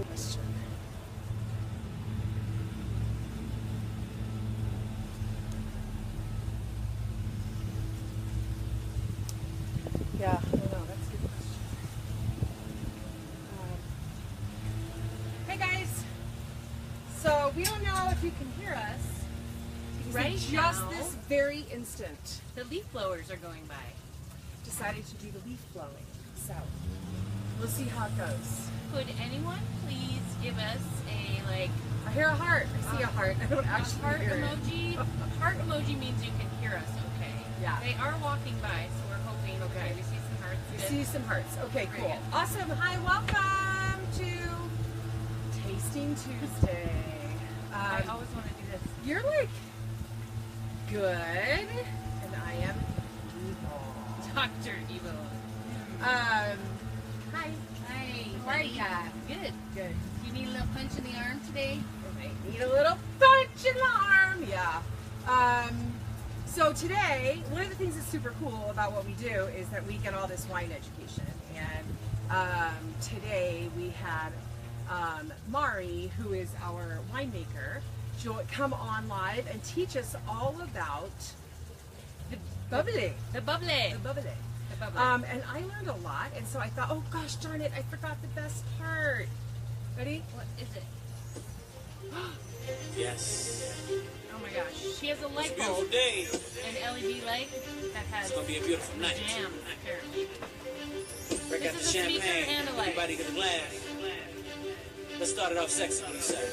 Question. Yeah, I don't know. That's a good question. Hey guys. So we don't know if you can hear us. Right Just now, this very instant, the leaf blowers are going by. decided to do the leaf blowing. So we'll see how it goes. Could anyone please give us a I hear a heart. I see a heart. I don't actually heart hear it. emoji? Heart emoji means you can hear us. Okay. Yeah. They are walking by, so we're hoping. Okay. We see some hearts. We Good. see some hearts. Okay, Very cool. good. Awesome. Hi, welcome to Tasting Tuesday. I always want to do this. You're like good, and I am evil. Dr. Evil. Hi. Hi. How are ya? Good. Good. You need a little punch in the arm today? I need a little punch in the arm. Yeah. So today, one of the things that's super cool about what we do is that we get all this wine education. And today we had Mari, who is our winemaker, come on live and teach us all about the bubbly. The bubbly. The bubbly. The bubbly. And I learned a lot, and so I thought, oh gosh darn it, I forgot the best part. Ready? What is it? Yes. Oh my gosh. She has a It's light a beautiful bulb, day. an LED light that has It's gonna be a beautiful night. jam, apparently. Break out the This is a speaker champagne. and a light. Everybody get a glass. Let's start it off sexy, what do you say?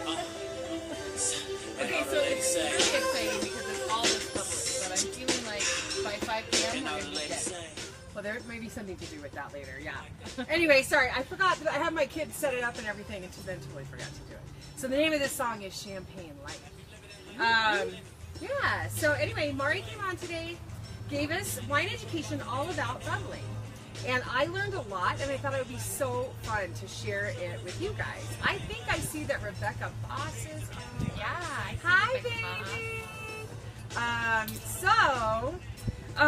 And Okay, all so the ladies it's say. really exciting because it's all this bubbly, but I'm feeling like by 5 p.m. And we're all going the to be ladies dead. say. Well, there may be something to do with that later, yeah. Anyway, sorry, I forgot that I had my kids set it up and everything, and then totally forgot to do it. So the name of this song is Champagne Light. Yeah, so anyway, Mari came on today, gave us wine education all about bubbling. And I learned a lot, and I thought it would be so fun to share it with you guys. I think I see that Rebecca Boss is on. Yeah, I see Hi, Rebecca.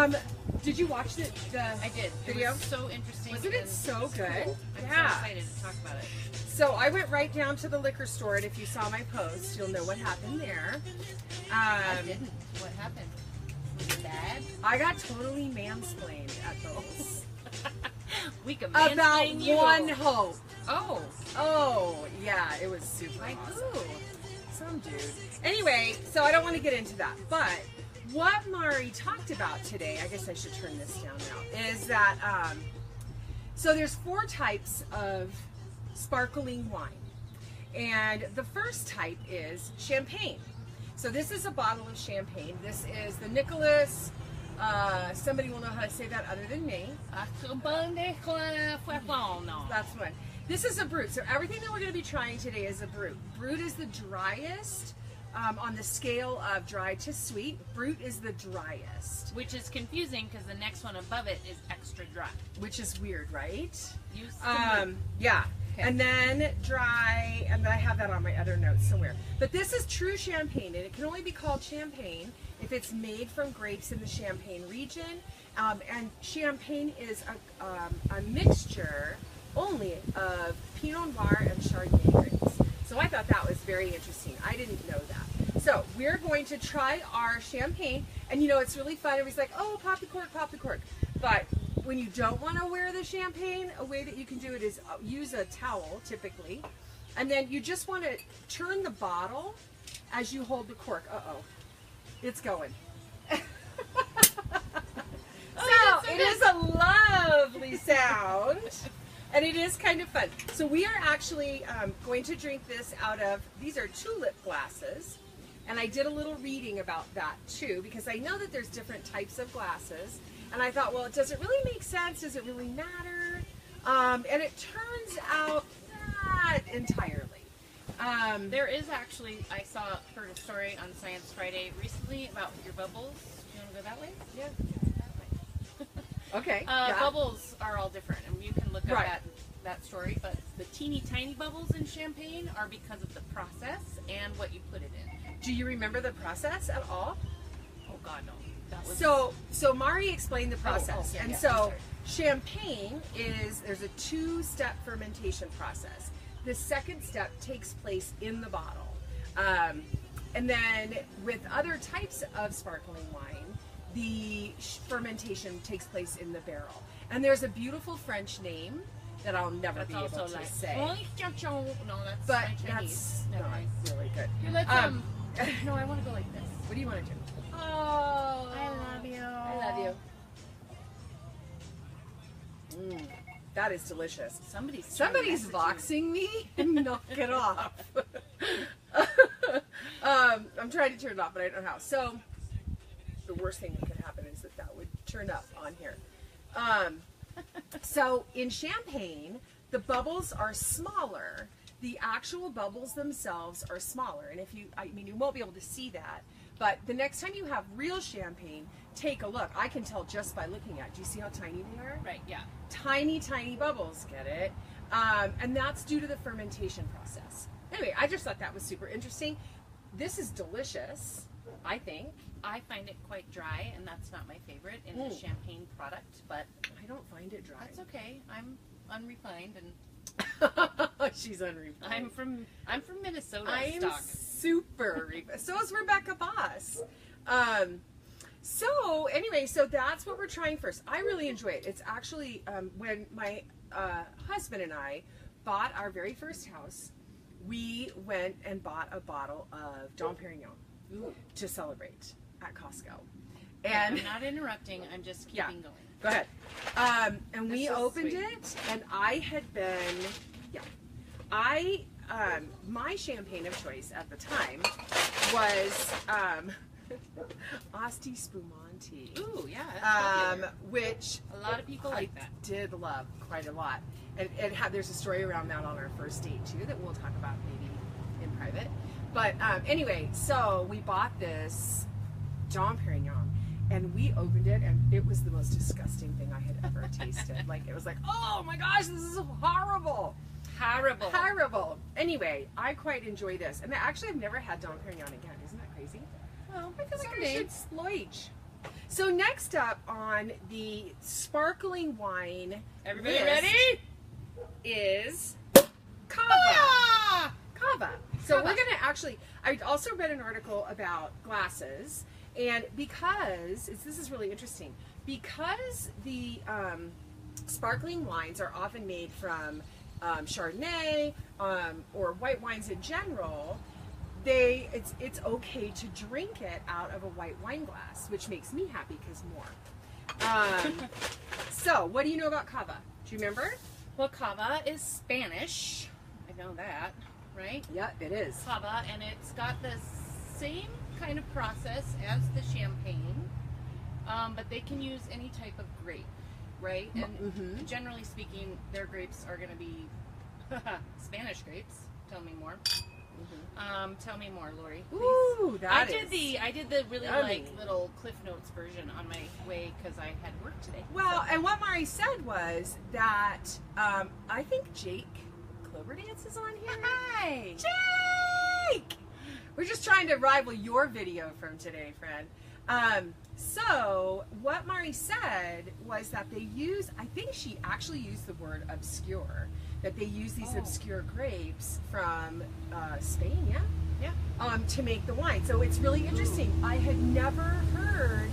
baby. Did you watch the I did. video? It was so interesting. Wasn't it and so good? cool. I'm Yeah. so excited to talk about it. So I went right down to the liquor store, and if you saw my post, you'll know what happened there. I didn't. What happened? Was it bad? I got totally mansplained at those. We can About mansplain you. one hope. Oh. Oh, yeah, it was super Like awesome. who? Some dude. Anyway, so I don't want to get into that, but what Mari talked about today, I guess I should turn this down now, is that, so there's 4 types of sparkling wine. And the first type is champagne. So this is a bottle of champagne. This is the Nicholas, somebody will know how to say that other than me. That's one. This is a Brut. So everything that we're going to be trying today is a Brut. Brut is the driest on the scale of dry to sweet. Brut is the driest. Which is confusing because the next one above it is extra dry. Which is weird, right? Use some Yeah. Okay. And then dry, and then I have that on my other notes somewhere. But this is true champagne, and it can only be called champagne if it's made from grapes in the Champagne region. And champagne is a mixture only of Pinot Noir and Chardonnay grapes. So I thought that was very interesting. I didn't know that. So we're going to try our champagne, and you know, it's really fun. Everybody's like, oh, pop the cork, pop the cork. But when you don't want to wear the champagne, a way that you can do it is use a towel, typically, and then you just want to turn the bottle as you hold the cork. Uh-oh, it's going. So it is a lovely sound, and it is kind of fun. So we are actually going to drink this out of, these are tulip glasses, and I did a little reading about that too, because I know that there's different types of glasses. And I thought, well, does it really make sense? Does it really matter? And it turns out not entirely. There is actually, heard a story on Science Friday recently about your bubbles. Do you want to go that way? Yeah. That way. Okay. Yeah. Bubbles are all different, and you can look up Right. that story. But the teeny tiny bubbles in champagne are because of the process and what you put it in. Do you remember the process at all? Oh God, no. That was So Mari explained the process. yeah, And yeah, so I'm sorry. champagne there's a 2-step fermentation process. The second step takes place in the bottle. And then with other types of sparkling wine, the fermentation takes place in the barrel. And there's a beautiful French name that I'll never That's be able also to like say. no, that's But Chinese. that's Never not mind. really good. Here, let's Um, no, I want to go like this. What do you want to do? Oh, I love you. I love you. That is delicious. Somebody's Somebody's voxing me. Knock it off. I'm trying to turn it off, but I don't know how. So the worst thing that could happen is that would turn up on here. So in champagne, the bubbles are smaller. The actual bubbles themselves are smaller. And you won't be able to see that. But the next time you have real champagne, take a look. I can tell just by looking at it. Do you see how tiny they are? Right, yeah. Tiny, tiny bubbles, get it? And that's due to the fermentation process. Anyway, I just thought that was super interesting. This is delicious, I think. I find it quite dry, and that's not my favorite in a champagne product, but I don't find it dry. that's okay. I'm unrefined, and She's unrefined. I'm from Minnesota. I'm stock. super refined. So is Rebecca Boss. So anyway, so that's what we're trying first. I really enjoy it. It's actually when my husband and I bought our very first house, we went and bought a bottle of Dom Perignon to celebrate at Costco. And I'm not interrupting. I'm just Yeah. keeping going. go ahead. And we This is opened sweet. it, and I had been, my champagne of choice at the time was Asti Spumante. Ooh, yeah. That's popular. Which A lot of people like that. did love quite a lot. And there's a story around that on our first date too that we'll talk about maybe in private. But anyway, so we bought this Dom Perignon and we opened it and it was the most disgusting thing I had ever tasted. Like it was like, oh my gosh, this is horrible. Horrible. Horrible. Anyway, I quite enjoy this. And actually I've never had Dom Perignon again. Isn't that crazy? Well, I feel like I should splurge. So next up on the sparkling wine Everybody list ready? is Cava. Ah! Cava. So Cava. we're going to actually, I also read an article about glasses, and because, this is really interesting, because the sparkling wines are often made from Chardonnay or white wines in general, it's okay to drink it out of a white wine glass, which makes me happy because more. So, what do you know about Cava? Do you remember? Well, Cava is Spanish. I know that, right? Yeah, it is. Cava, and it's got the same kind of process as the champagne, but they can use any type of grape, right? And generally speaking, their grapes are going to be Spanish grapes. Tell me more. Tell me more, Lori. Please. Ooh, I that is. did the really yummy. little Cliff Notes version on my way because I had work today. Well, and what Mari said was that I think Jake Cloverdance is on here. Hi. Jake! We're just trying to rival your video from today, friend. So what Mari said was that they use, I think she actually used the word obscure, that they use these obscure grapes from Spain, to make the wine. So it's really interesting. I had never heard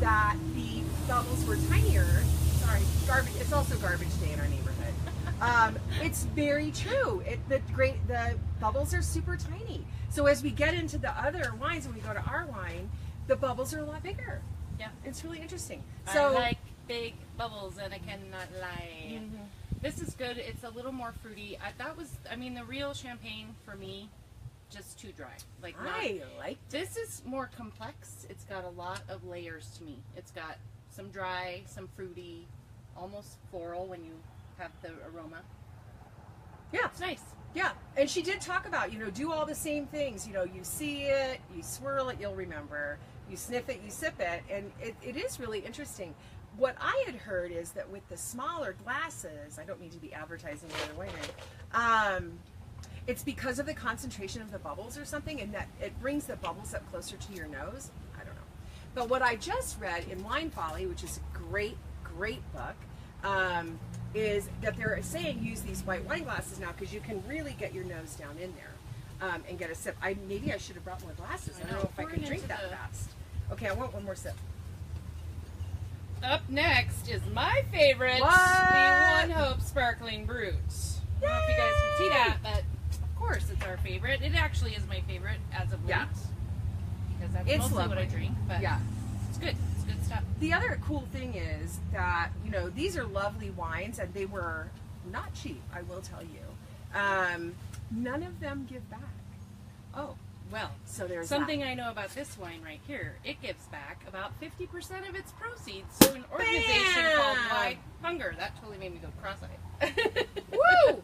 that the bubbles were tinier. Sorry, garbage. It's also garbage day in our neighborhood. It's very true. The bubbles are super tiny. So as we get into the other wines, when we go to our wine, the bubbles are a lot bigger. Yeah. It's really interesting. I So like big bubbles, and I cannot lie. This is good. It's a little more fruity. The real champagne for me, just too dry. I like This is more complex. It's got a lot of layers to me. It's got some dry, some fruity, almost floral when you have the aroma. Yeah. It's nice. Yeah, and she did talk about, do all the same things. You see it, you swirl it, you'll remember. You sniff it, you sip it, and it is really interesting. What I had heard is that with the smaller glasses, I don't mean to be advertising the other way, it's because of the concentration of the bubbles or something, and that it brings the bubbles up closer to your nose. I don't know. But what I just read in Wine Folly, which is a great book, is that they're saying use these white wine glasses now because you can really get your nose down in there and get a sip. Maybe I should have brought more glasses. I don't know if I can drink that fast. Okay, I want one more sip. Up next is my favorite, the One Hope Sparkling Brut. I don't know if you guys can see that, but of course it's our favorite. It actually is my favorite as of late. Yeah. Because that's It's mostly what lovely. I drink, but Yeah. it's good. It's good stuff. The other cool thing is that, you know, these are lovely wines and they were not cheap, I will tell you. None of them give back. Oh, well, So there's something I know about this wine right here. It gives back about 50% of its proceeds to an organization called Bam! Wide Hunger. That totally made me go cross-eyed. Woo!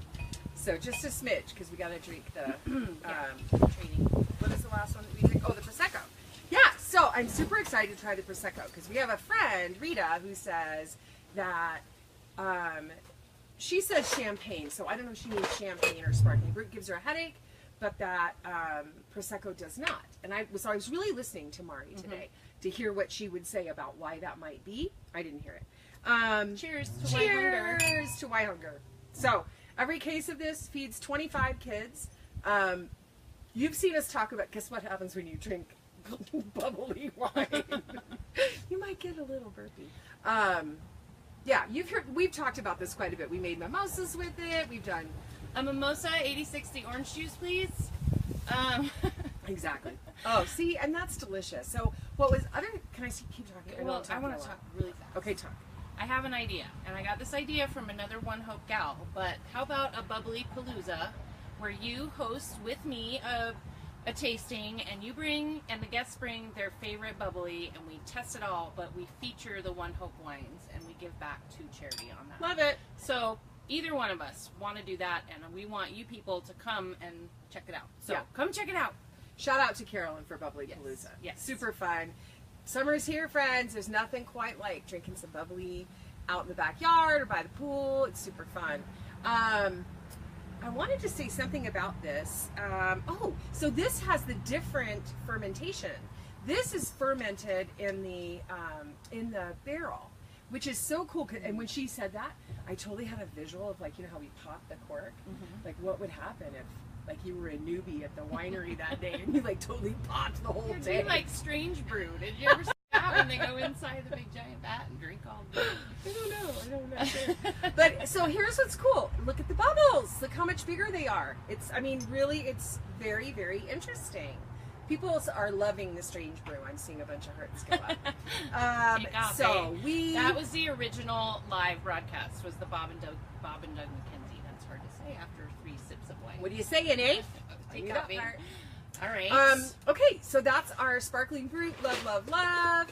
So just a smidge because we got to drink the. Training. What is the last one that we drink? Oh, the Prosecco. Yeah. So I'm super excited to try the Prosecco because we have a friend, Rita, who says that she says champagne. So I don't know if she means champagne or sparkling brut gives her a headache, but that Prosecco does not. And I was really listening to Mari today to hear what she would say about why that might be. I didn't hear it. Cheers to Wide Hunger. Cheers to Wide Hunger. So every case of this feeds 25 kids. You've seen us talk about, guess what happens when you drink bubbly wine? You might get a little burpy. Yeah, we've talked about this quite a bit. We made mimosas with it. We've done A mimosa, 80/60 orange juice, please. exactly. Oh, see, and that's delicious. So, what was other? Can I keep talking? Well, I want to talk really fast. Okay, talk. I have an idea, and I got this idea from another One Hope gal, but how about a bubbly palooza where you host with me a tasting, and you bring, and the guests bring their favorite bubbly, and we test it all, but we feature the One Hope wines, and we give back to charity on that. Love it. So either one of us want to do that, and we want you people to come and check it out. So Yeah. come check it out. Shout out to Carolyn for Bubbly Yes. Palooza. Yes. Super fun. Summer's here, friends. There's nothing quite like drinking some bubbly out in the backyard or by the pool. It's super fun. I wanted to say something about this. So this has the different fermentation. This is fermented in the barrel, which is so cool. And when she said that, I totally had a visual of, like, you know how we pop the cork? Like, what would happen if, like, you were a newbie at the winery that day and you, like, totally popped the whole It'd day? be like Strange Brew. Did you ever see that when they go inside the big giant vat and drink all the I don't know. But so here's what's cool. Look at the bubbles. Look how much bigger they are. Really, it's very, very interesting. People are loving the Strange Brew. I'm seeing a bunch of hearts go up. Take off, So eh? That was the original live broadcast, was the Bob and Doug McKenzie. That's hard to say after 3 sips of wine. What are you saying, eh? Take That coffee. part. All right. Okay, so that's our sparkling brut. Love, love, love.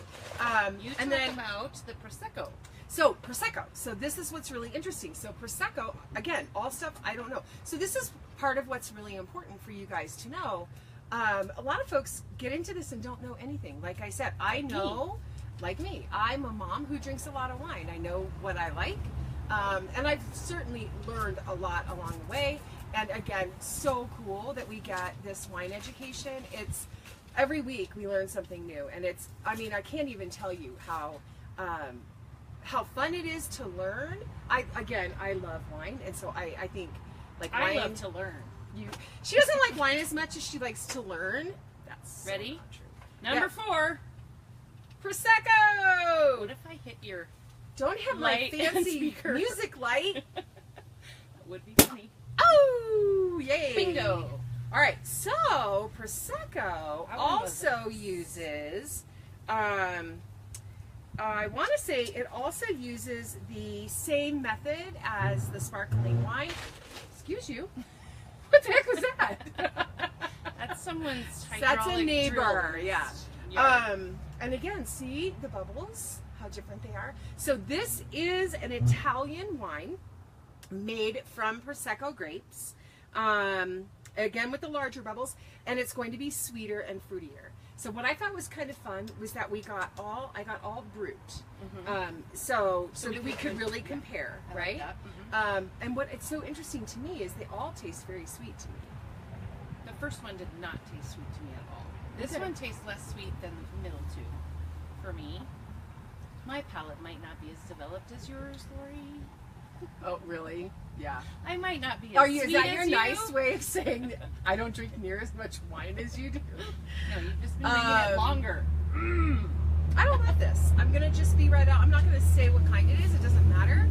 You and talk then about the Prosecco. So Prosecco. So this is what's really interesting. So Prosecco, again, all stuff I don't know. So this is part of what's really important for you guys to know. A lot of folks get into this and don't know anything. Like I said, I know, like me, I'm a mom who drinks a lot of wine. I know what I like. And I've certainly learned a lot along the way. And again, so cool that we get this wine education. It's every week we learn something new. And I can't even tell you how fun it is to learn. I love wine. And so I think, like, I wine, love to learn. she doesn't like wine as much as she likes to learn. That's Ready? not true. Number Yeah. 4. Prosecco. What if I hit your... Don't have Light my and fancy speaker. music light. That would be funny. Oh, yay. Bingo. All right, so Prosecco I want also uses, I want to say it also uses the same method as the sparkling wine. Excuse you. What the heck was that? That's someone's That's hydraulic a neighbor, drill. yeah. And again, see the bubbles, how different they are. So this is an Italian wine made from Prosecco grapes. Again, with the larger bubbles, and it's going to be sweeter and fruitier. So what I thought was kind of fun was that I got all brut, so that we could really compare, I like right? that. And what it's so interesting to me is they all taste very sweet to me. The first one did not taste sweet to me at all. This Okay. one tastes less sweet than the middle two. for me. My palate might not be as developed as yours, Lori. Oh, really? Yeah. I might not be as Are you? Is sweet that as your you. nice way of saying that I don't drink near as much wine as you do? No, you've just been drinking it longer. I don't love this. I'm gonna just be right out. I'm not gonna say what kind it is. It doesn't matter.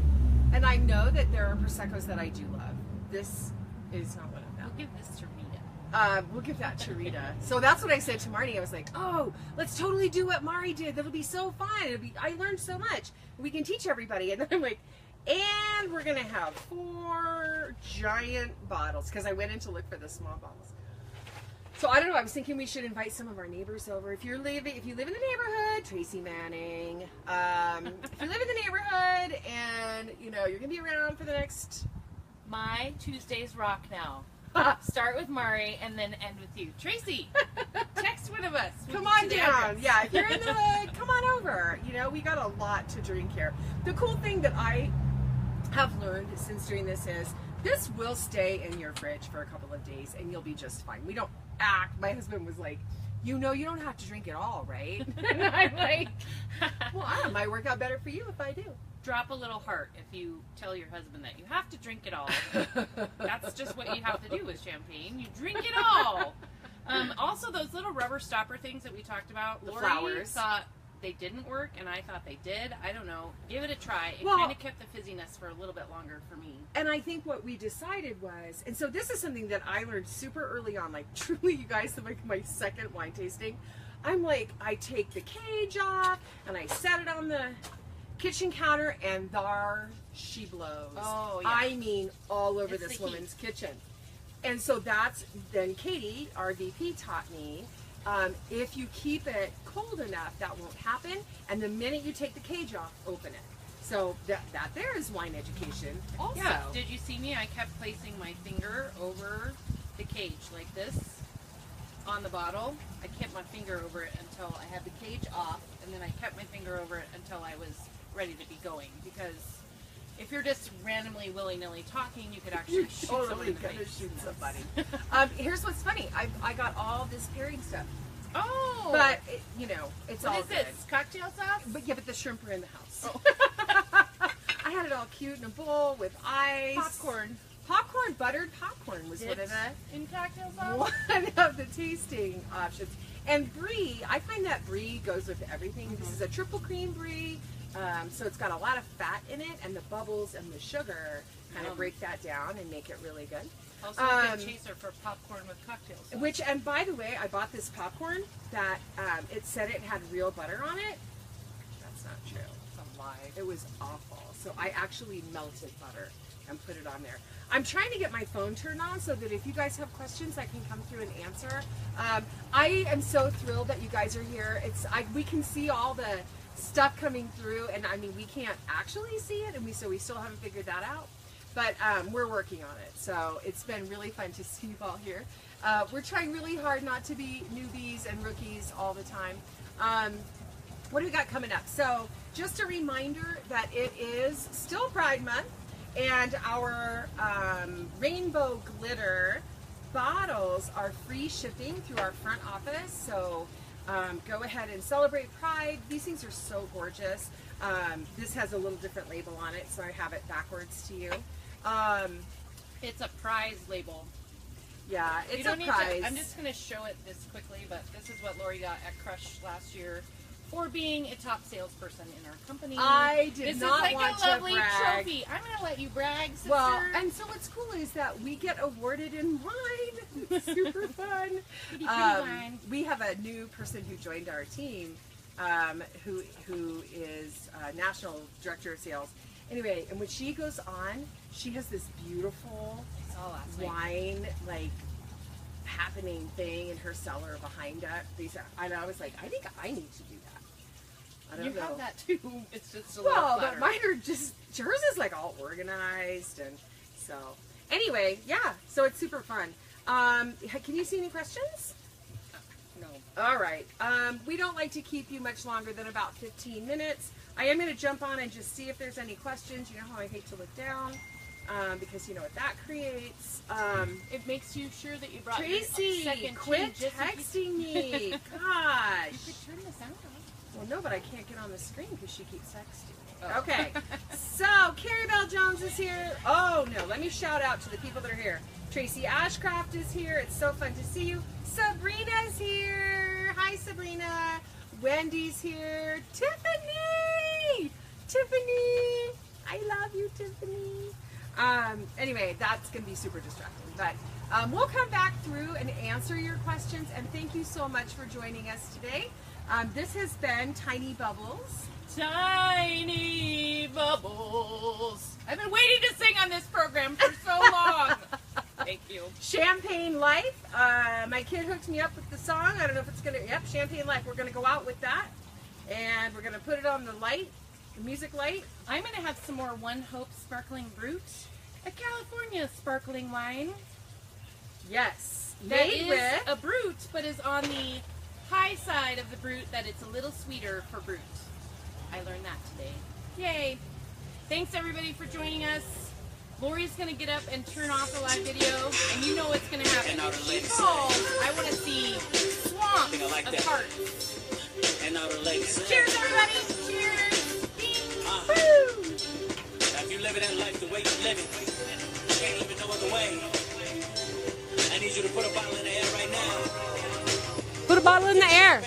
And I know that there are proseccos that I do love. This is not one of them. We'll give this to Rita. We'll give that to Rita. So that's what I said to Marty. I was like, "Oh, let's totally do what Mari did. That'll be so fun. I learned so much. We can teach everybody." And then I'm like, "And we're gonna have 4 giant bottles," because I went in to look for the small bottles. So I don't know. I was thinking we should invite some of our neighbors over. If you live in the neighborhood, Tracy Manning. If you live in the neighborhood and you're gonna be around for the next. My Tuesdays rock now. Start with Mari and then end with you. Tracy, text one of us. Come on down. Yeah, if you're in the hood, come on over. We got a lot to drink here. The cool thing that I have learned since doing this is this will stay in your fridge for a couple of days and you'll be just fine. We don't act. My husband was like, you don't have to drink it all, right? And I'm like, well, it might work out better for you if I do. Drop a little heart if you tell your husband that you have to drink it all. That's just what you have to do with champagne. You drink it all. Also, those little rubber stopper things that we talked about, The Lori flowers. thought they didn't work, and I thought they did. I don't know. Give it a try. It Well- kind of kept the fizziness for a little bit longer for me. And I think what we decided was, and so this is something that I learned super early on, like truly, you guys, like my second wine tasting, I'm like, I take the cage off and I set it on the kitchen counter and there she blows. Oh, yeah. I mean, all over It's this the heat. woman's kitchen. And so then Katie, our VP, taught me, if you keep it cold enough, that won't happen. And the minute you take the cage off, open it. So that there is wine education. Also, Yeah. Did you see me? I kept placing my finger over the cage like this on the bottle. I kept my finger over it until I had the cage off, and then I kept my finger over it until I was ready to be going. Because if you're just randomly willy-nilly talking, you could actually you're shoot someone totally in the gonna face. shoot somebody. Here's what's funny. I got all this pairing stuff, Oh, but it's all what is good. this? Cocktail sauce? But the shrimp are in the house. Oh. I had it all cute in a bowl with ice. Popcorn, buttered popcorn was one of in cocktail sauce. the tasting options. And brie, I find that brie goes with everything. This is a triple cream brie, so it's got a lot of fat in it, and the bubbles and the sugar kind of Yum. break that down and make it really good. Also a good chaser for popcorn with cocktail sauce. And by the way, I bought this popcorn that it said it had real butter on it. That's not true. It's a lie. It was awful. So I actually melted butter and put it on there. I'm trying to get my phone turned on so that if you guys have questions, I can come through and answer. I am so thrilled that you guys are here. We can see all the stuff coming through, and I mean we can't actually see it, and we still haven't figured that out. But we're working on it, so it's been really fun to see you all here. We're trying really hard not to be newbies and rookies all the time. What do we got coming up? So just a reminder that it is still Pride Month, and our rainbow glitter bottles are free shipping through our front office. So go ahead and celebrate Pride. These things are so gorgeous. This has a little different label on it, so I have it backwards to you. It's a prize label. Yeah, You it's don't a need prize. to, I'm just going to show it this quickly, but this is what Lori got at Crush last year for being a top salesperson in our company. I did this not is like want a to lovely brag. trophy. I'm going to let you brag, sister. Well, and so what's cool is that we get awarded in wine. It's super fun. Pretty wine. We have a new person who joined our team, who is national director of sales. Anyway, and when she goes on, she has this beautiful I saw last night. wine happening thing in her cellar behind it. And I was like, I think I need to do that. I don't You know. have that too. It's just a little Well, flatter. but mine are just, hers is like all organized, and so anyway, yeah, so it's super fun. Can you see any questions? No. All right. We don't like to keep you much longer than about 15 minutes. I am going to jump on and just see if there's any questions. You know how I hate to look down, because you know what that creates. It makes you sure that you brought Tracy, your second quit chin just in case- texting me. You Gosh. could turn the sound off. Well, no, but I can't get on the screen because she keeps texting me. Oh. Okay, so Carrie Bell Jones is here. Oh, no, let me shout out to the people that are here. Tracy Ashcraft is here. It's so fun to see you. Sabrina's here. Hi, Sabrina. Wendy's here. Tiffany! Tiffany! I love you, Tiffany. Anyway, that's going to be super distracting. But we'll come back through and answer your questions. And thank you so much for joining us today. This has been Tiny Bubbles. Tiny Bubbles. I've been waiting to sing on this program for so long. Thank you. Champagne Life. My kid hooked me up with the song. I don't know if it's going to, yep, Champagne Life. We're going to go out with that. And we're going to put it on the light, the music light. I'm going to have some more One Hope Sparkling Brut, a California sparkling wine. Yes. That Made is with a Brut, but is on the high side of the Brut, that it's a little sweeter for Brut. I learned that today. Yay. Thanks everybody for joining us. Lori's going to get up and turn off the live video, and you know what's going to happen. She calls, I want to see swamps of hearts. And now the ladies. Cheers everybody. Cheers. Ding. Woo! Now if you living that life the way you live it, you can't even no other way. I need you to put a bottle in the air right now. Put a bottle in the air.